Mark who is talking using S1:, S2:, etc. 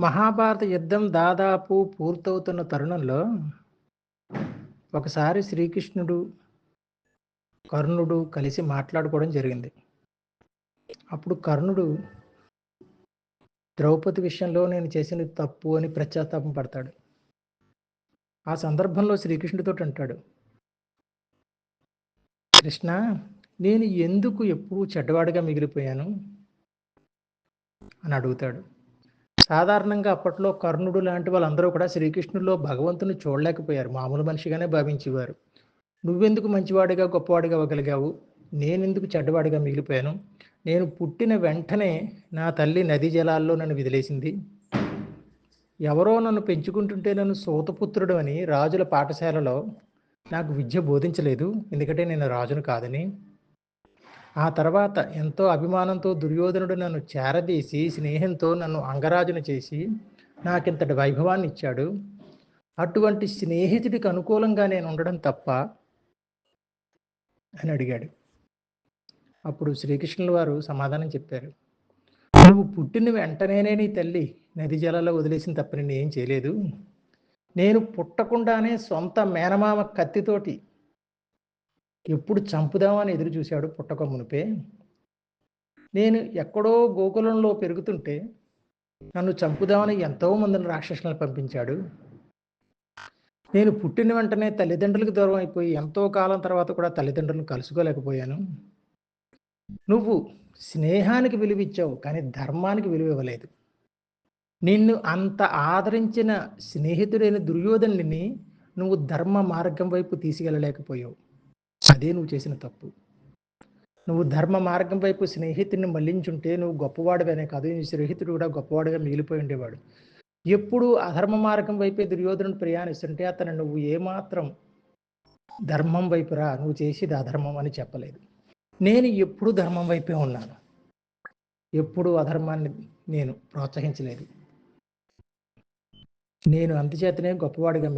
S1: మహాభారత యుద్ధం దాదాపు పూర్తవుతున్న తరుణంలో ఒకసారి శ్రీకృష్ణుడు, కర్ణుడు కలిసి మాట్లాడుకోవడం జరిగింది. అప్పుడు కర్ణుడు ద్రౌపది విషయంలో నేను చేసినది తప్పు అని పశ్చాత్తాపం పడతాడు. ఆ సందర్భంలో శ్రీకృష్ణుడితోటి అంటాడు, కృష్ణ, నేను ఎందుకు ఎప్పుడూ చెడ్డవాడిగా మిగిలిపోయాను అని అడుగుతాడు. సాధారణంగా అప్పట్లో కర్ణుడు లాంటి వాళ్ళందరూ కూడా శ్రీకృష్ణుడిలో భగవంతుని చూడలేకపోయారు. మామూలు మనిషిగానే భావించేవారు. నువ్వెందుకు మంచివాడిగా, గొప్పవాడిగా అవ్వగలిగావు? నేనెందుకు చెడ్డవాడిగా మిగిలిపోయాను? నేను పుట్టిన వెంటనే నా తల్లి నదీ జలాల్లో నన్ను వదిలేసింది. ఎవరో నన్ను పెంచుకుంటుంటే నన్ను సూతపుత్రుడు అని రాజుల పాఠశాలలో నాకు విద్య బోధించలేదు. ఎందుకంటే నేను రాజును కాదని. ఆ తర్వాత ఎంతో అభిమానంతో దుర్యోధనుడు నన్ను చేరదీసి, స్నేహంతో నన్ను అంగరాజును చేసి నాకింతటి వైభవాన్ని ఇచ్చాడు. అటువంటి స్నేహితుడికి అనుకూలంగా నేను ఉండడం తప్ప అని అడిగాడు. అప్పుడు శ్రీకృష్ణుల వారు సమాధానం చెప్పారు. నువ్వు పుట్టిన వెంటనేనే నీ తల్లి నది జలాల్లో వదిలేసిన తప్ప నేను ఏం చేయలేదు. నేను పుట్టకుండానే సొంత మేనమామ కత్తితోటి ఎప్పుడు చంపుదామని ఎదురు చూశాడు పుట్టక మునిపే. నేను ఎక్కడో గోకులంలో పెరుగుతుంటే నన్ను చంపుదామని ఎంతో మందిని రాక్షసులను పంపించాడు. నేను పుట్టిన వెంటనే తల్లిదండ్రులకు దూరం అయిపోయి ఎంతో కాలం తర్వాత కూడా తల్లిదండ్రులను కలుసుకోలేకపోయాను. నువ్వు స్నేహానికి విలువిచ్చావు, కానీ ధర్మానికి విలువ ఇవ్వలేదు. నిన్ను అంత ఆదరించిన స్నేహితుడైన దుర్యోధనుడిని నువ్వు ధర్మ మార్గం వైపు తీసుకెళ్ళలేకపోయావు. అదే నువ్వు చేసిన తప్పు. నువ్వు ధర్మ మార్గం వైపు స్నేహితుడిని మళ్లించుంటే నువ్వు గొప్పవాడిగానే కాదు, నీ స్నేహితుడు కూడా గొప్పవాడిగా మిగిలిపోయి ఉండేవాడు. ఎప్పుడు అధర్మ మార్గం వైపే దుర్యోధనుడు ప్రయాణిస్తుంటే అతను నువ్వు ఏమాత్రం ధర్మం వైపు రా, నువ్వు చేసేది అధర్మం అని చెప్పలేదు. నేను ఎప్పుడు ధర్మం వైపే ఉన్నాను. ఎప్పుడు అధర్మాన్ని నేను ప్రోత్సహించలేదు. నేను అందుచేతనే గొప్పవాడిగా